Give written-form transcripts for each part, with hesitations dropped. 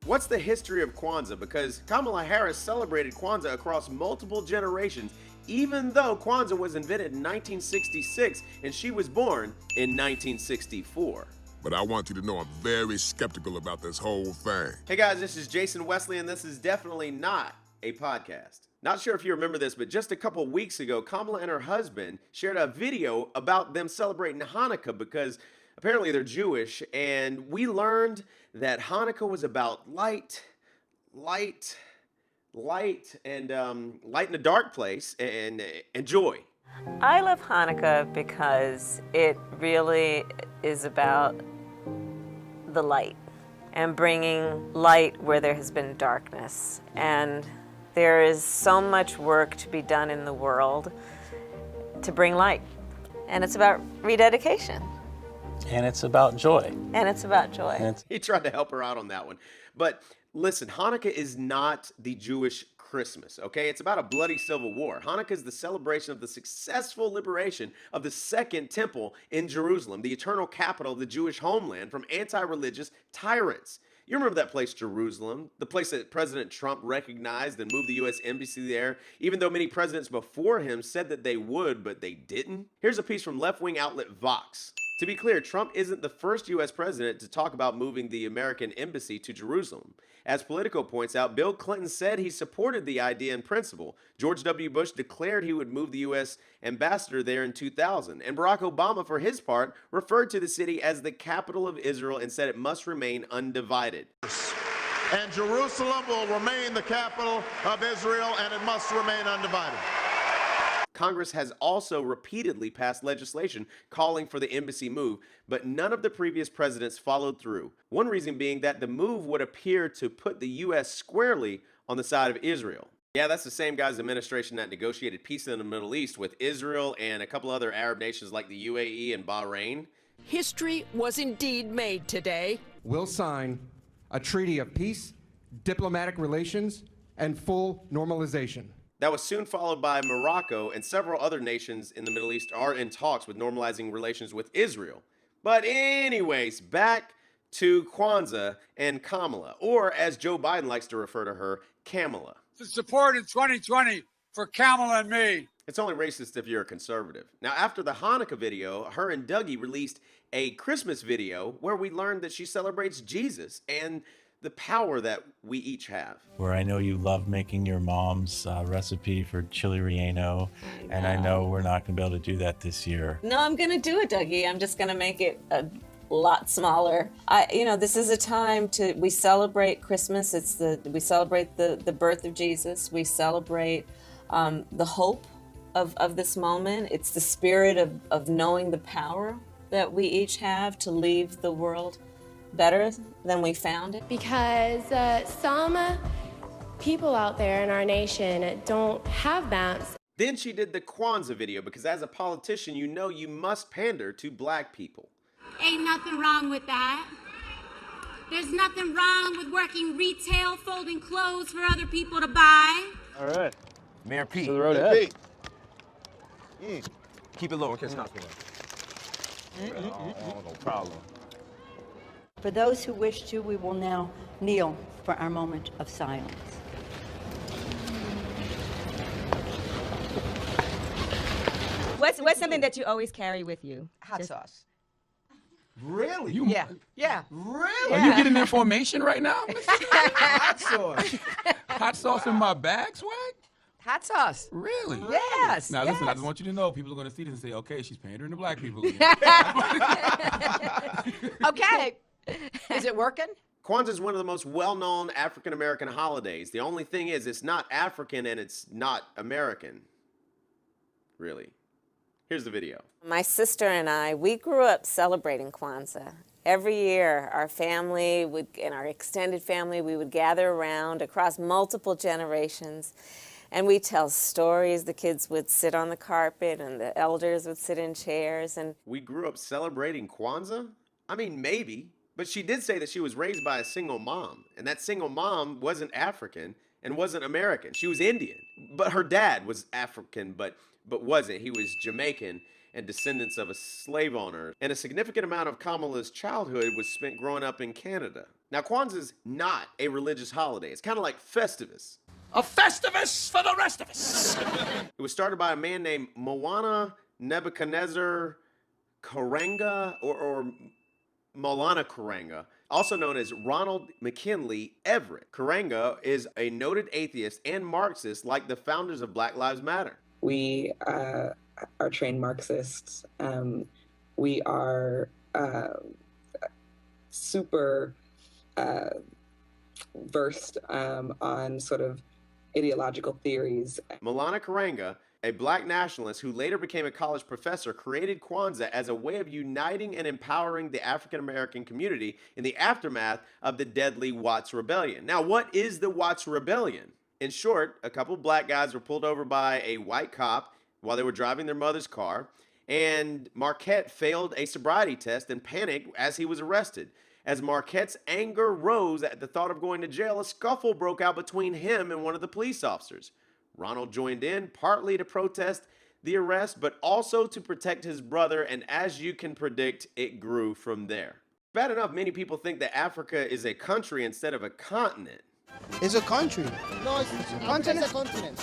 What's the history of Kwanzaa? Because Kamala Harris celebrated Kwanzaa across multiple generations, even though Kwanzaa was invented in 1966 and she was born in 1964. But I want you to know I'm very skeptical about this whole thing. Hey guys, this is Jason Wesley, and this is definitely not a podcast. Not sure if you remember this, but just a couple weeks ago, Kamala and her husband shared a video about them celebrating Hanukkah because apparently they're Jewish, and we learned that Hanukkah was about light in a dark place and joy. I love Hanukkah because it really is about the light and bringing light where there has been darkness. And there is so much work to be done in the world to bring light. And it's about rededication. And it's about joy. And it's about joy. He tried to help her out on that one. But listen, Hanukkah is not the Jewish Christmas, okay? It's about a bloody civil war. Hanukkah is the celebration of the successful liberation of the Second Temple in Jerusalem, the eternal capital of the Jewish homeland, from anti-religious tyrants. You remember that place, Jerusalem, the place that President Trump recognized and moved the U.S. Embassy there, even though many presidents before him said that they would, but they didn't? Here's a piece from left-wing outlet Vox. To be clear, Trump isn't the first U.S. president to talk about moving the American embassy to Jerusalem. As Politico points out, Bill Clinton said he supported the idea in principle. George W. Bush declared he would move the U.S. ambassador there in 2000. And Barack Obama, for his part, referred to the city as the capital of Israel and said it must remain undivided. And Jerusalem will remain the capital of Israel, and it must remain undivided. Congress has also repeatedly passed legislation calling for the embassy move, but none of the previous presidents followed through. One reason being that the move would appear to put the U.S. squarely on the side of Israel. Yeah, that's the same guy's administration that negotiated peace in the Middle East with Israel and a couple other Arab nations like the UAE and Bahrain. History was indeed made today. We'll sign a treaty of peace, diplomatic relations, and full normalization. That was soon followed by Morocco, and several other nations in the Middle East are in talks with normalizing relations with Israel. But anyways, back to Kwanzaa and Kamala, or as Joe Biden likes to refer to her, Kamala. The support in 2020 for Kamala and me. It's only racist if you're a conservative. Now, after the Hanukkah video, her and Dougie released a Christmas video where we learned that she celebrates Jesus and the power that we each have. Where I know you love making your mom's recipe for chili relleno, and I know we're not going to be able to do that this year. No, I'm going to do it, Dougie. I'm just going to make it a lot smaller. This is a time we celebrate Christmas. We celebrate the birth of Jesus. We celebrate the hope of this moment. It's the spirit of knowing the power that we each have to leave the world better than we found it. Because some people out there in our nation don't have that. Then she did the Kwanzaa video because as a politician, you know you must pander to black people. Ain't nothing wrong with that. There's nothing wrong with working retail, folding clothes for other people to buy. All right. Mayor Pete. To the road ahead. Keep it low in case not. No problem. For those who wish to, we will now kneel for our moment of silence. What's something that you always carry with you? Hot sauce. Really? Yeah. Really? Are you getting information right now? Hot sauce. Hot sauce in my bag, Swag? Hot sauce. Really? Yes. Now yes. listen, I just want you to know, people are going to see this and say, okay, she's pandering to black people. Okay. Is it working? Kwanzaa is one of the most well-known African-American holidays. The only thing is it's not African and it's not American. Really. Here's the video. My sister and I, we grew up celebrating Kwanzaa. Every year, our family and our extended family, we would gather around across multiple generations, and we tell stories. The kids would sit on the carpet, and the elders would sit in chairs. And we grew up celebrating Kwanzaa? I mean, maybe. But she did say that she was raised by a single mom, and that single mom wasn't African and wasn't American. She was Indian, but her dad was African, but wasn't. He was Jamaican, and descendants of a slave owner. And a significant amount of Kamala's childhood was spent growing up in Canada. Now, Kwanzaa is not a religious holiday. It's kind of like Festivus. A Festivus for the rest of us. It was started by a man named Moana Nebuchadnezzar Karenga, or Maulana Karenga, also known as Ronald McKinley Everett. Karenga is a noted atheist and Marxist like the founders of Black Lives Matter. We are trained Marxists. We are super versed on sort of ideological theories. Maulana Karenga, a black nationalist who later became a college professor, created Kwanzaa as a way of uniting and empowering the African American community in the aftermath of the deadly Watts Rebellion. Now, what is the Watts Rebellion? In short, a couple black guys were pulled over by a white cop while they were driving their mother's car, and Marquette failed a sobriety test and panicked as he was arrested. As Marquette's anger rose at the thought of going to jail, a scuffle broke out between him and one of the police officers. Ronald joined in, partly to protest the arrest, but also to protect his brother, and as you can predict, it grew from there. Bad enough, many people think that Africa is a country instead of a continent. It's a country. No, it's a continent.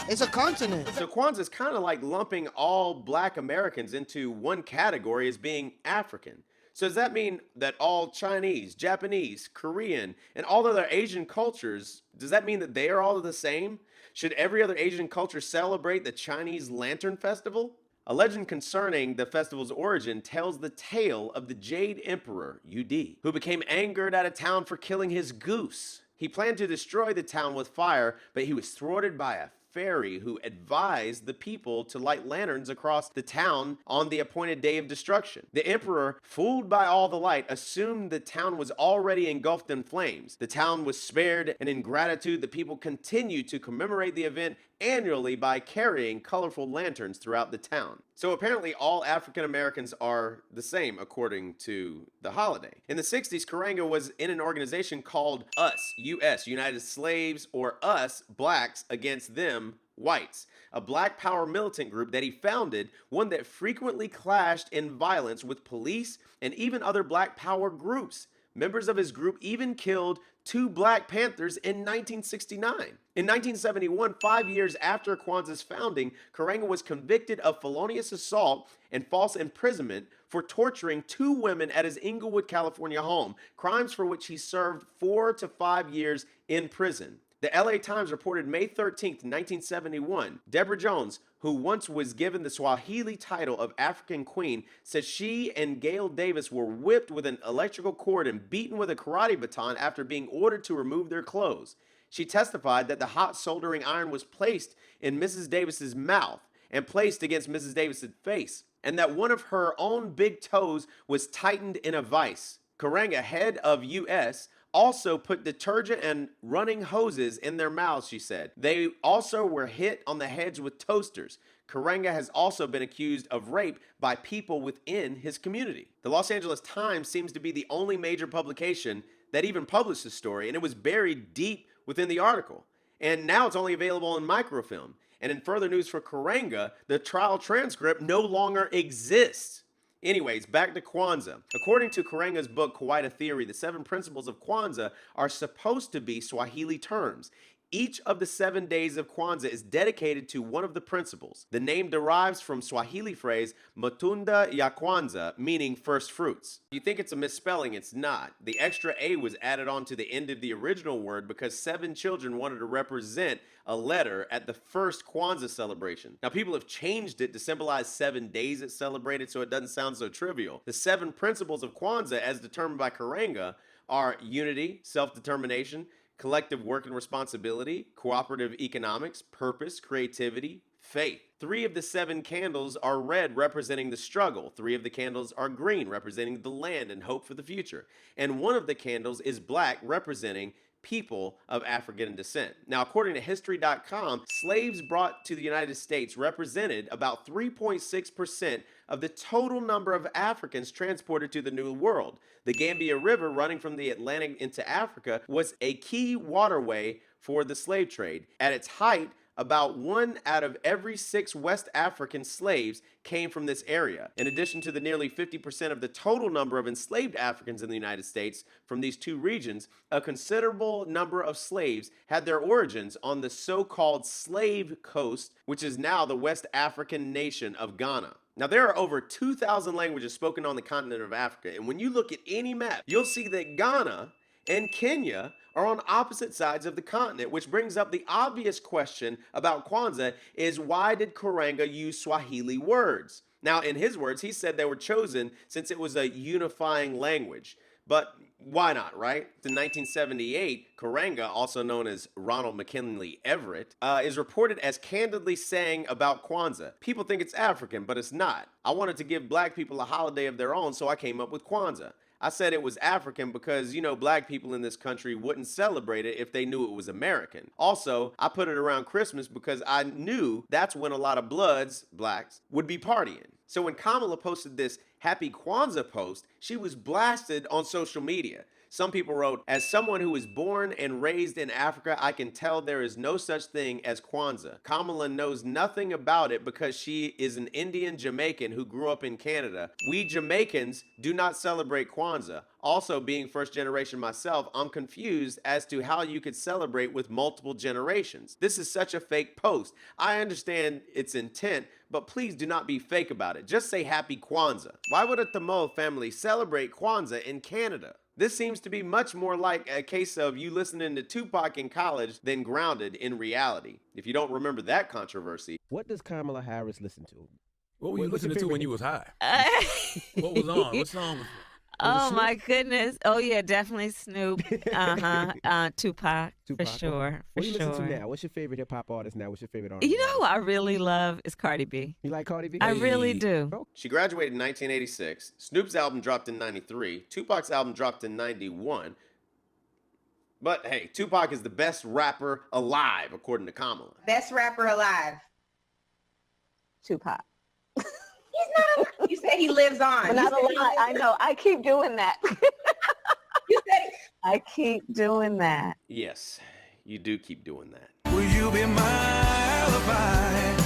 It's a continent. So Kwanzaa is kind of like lumping all black Americans into one category as being African. So does that mean that all Chinese, Japanese, Korean, and all other Asian cultures, does that mean that they are all the same? Should every other Asian culture celebrate the Chinese Lantern Festival? A legend concerning the festival's origin tells the tale of the Jade Emperor, Yu-Di, who became angered at a town for killing his goose. He planned to destroy the town with fire, but he was thwarted by a fairy who advised the people to light lanterns across the town on the appointed day of destruction. The emperor, fooled by all the light, assumed the town was already engulfed in flames. The town was spared, and in gratitude, the people continued to commemorate the event annually by carrying colorful lanterns throughout the town. So apparently all African Americans are the same according to the holiday. In the 60s, Karenga was in an organization called US, US, United Slaves, or Us, Blacks Against Them, Whites, a black power militant group that he founded, one that frequently clashed in violence with police and even other black power groups. Members of his group even killed 2 Black Panthers in 1969. In 1971, 5 years after Kwanzaa's founding, Karenga was convicted of felonious assault and false imprisonment for torturing 2 women at his Inglewood, California home, crimes for which he served 4 to 5 years in prison. The LA Times reported May 13th, 1971, Deborah Jones, who once was given the Swahili title of African Queen, said she and Gail Davis were whipped with an electrical cord and beaten with a karate baton after being ordered to remove their clothes. She testified that the hot soldering iron was placed in Mrs. Davis's mouth and placed against Mrs. Davis's face, and that one of her own big toes was tightened in a vice. Karenga, head of US, also put detergent and running hoses in their mouths, she said. They also were hit on the heads with toasters. Karenga has also been accused of rape by people within his community. The Los Angeles Times seems to be the only major publication that even published this story, and it was buried deep within the article. And now it's only available in microfilm. And in further news for Karenga, the trial transcript no longer exists. Anyways, back to Kwanzaa. According to Karenga's book, Quite a Theory, the 7 principles of Kwanzaa are supposed to be Swahili terms. Each of the 7 days of Kwanzaa is dedicated to one of the principles. The name derives from Swahili phrase Matunda ya Kwanzaa, meaning first fruits. You think it's a misspelling, it's not. The extra A was added on to the end of the original word because 7 children wanted to represent a letter at the first Kwanzaa celebration. Now, people have changed it to symbolize 7 days it's celebrated so it doesn't sound so trivial. The 7 principles of Kwanzaa, as determined by Karenga, are unity, self-determination, collective work and responsibility, cooperative economics, purpose, creativity, faith. 3 of the 7 candles are red, representing the struggle. 3 of the candles are green, representing the land and hope for the future. And 1 of the candles is black, representing people of African descent. Now, according to History.com, slaves brought to the United States represented about 3.6% of the total number of Africans transported to the New World. The Gambia River, running from the Atlantic into Africa, was a key waterway for the slave trade. At its height, about 1 out of every 6 West African slaves came from this area. In addition to the nearly 50% of the total number of enslaved Africans in the United States from these 2 regions, a considerable number of slaves had their origins on the so-called Slave Coast, which is now the West African nation of Ghana. Now, there are over 2,000 languages spoken on the continent of Africa, and when you look at any map, you'll see that Ghana and Kenya are on opposite sides of the continent, which brings up the obvious question about Kwanzaa is, why did Karenga use Swahili words? Now, in his words, he said they were chosen since it was a unifying language. But why not, right? In 1978, Karenga, also known as Ronald McKinley Everett, is reported as candidly saying about Kwanzaa, people think it's African, but it's not. I wanted to give black people a holiday of their own, so I came up with Kwanzaa. I said it was African because, black people in this country wouldn't celebrate it if they knew it was American. Also, I put it around Christmas because I knew that's when a lot of bloods, blacks, would be partying. So when Kamala posted this Happy Kwanzaa post, she was blasted on social media. Some people wrote, as someone who was born and raised in Africa, I can tell there is no such thing as Kwanzaa. Kamala knows nothing about it because she is an Indian Jamaican who grew up in Canada. We Jamaicans do not celebrate Kwanzaa. Also, being first generation myself, I'm confused as to how you could celebrate with multiple generations. This is such a fake post. I understand its intent, but please do not be fake about it. Just say Happy Kwanzaa. Why would a Tamil family celebrate Kwanzaa in Canada? This seems to be much more like a case of you listening to Tupac in college than grounded in reality. If you don't remember that controversy. What does Kamala Harris listen to? What were you listening to when you was high? What was on? What song was it? Oh my goodness! Oh yeah, definitely Snoop. Tupac for sure. What do you listen to now? What's your favorite hip hop artist now? What's your favorite artist? You know who I really love is Cardi B. You like Cardi B? I really do. She graduated in 1986. Snoop's album dropped in 93. Tupac's album dropped in 91. But hey, Tupac is the best rapper alive, according to Kamala. Best rapper alive. Tupac. He's not. You said he lives on. But not a lot. I know. I keep doing that. You said I keep doing that. Yes, you do keep doing that. Will you be my alibi?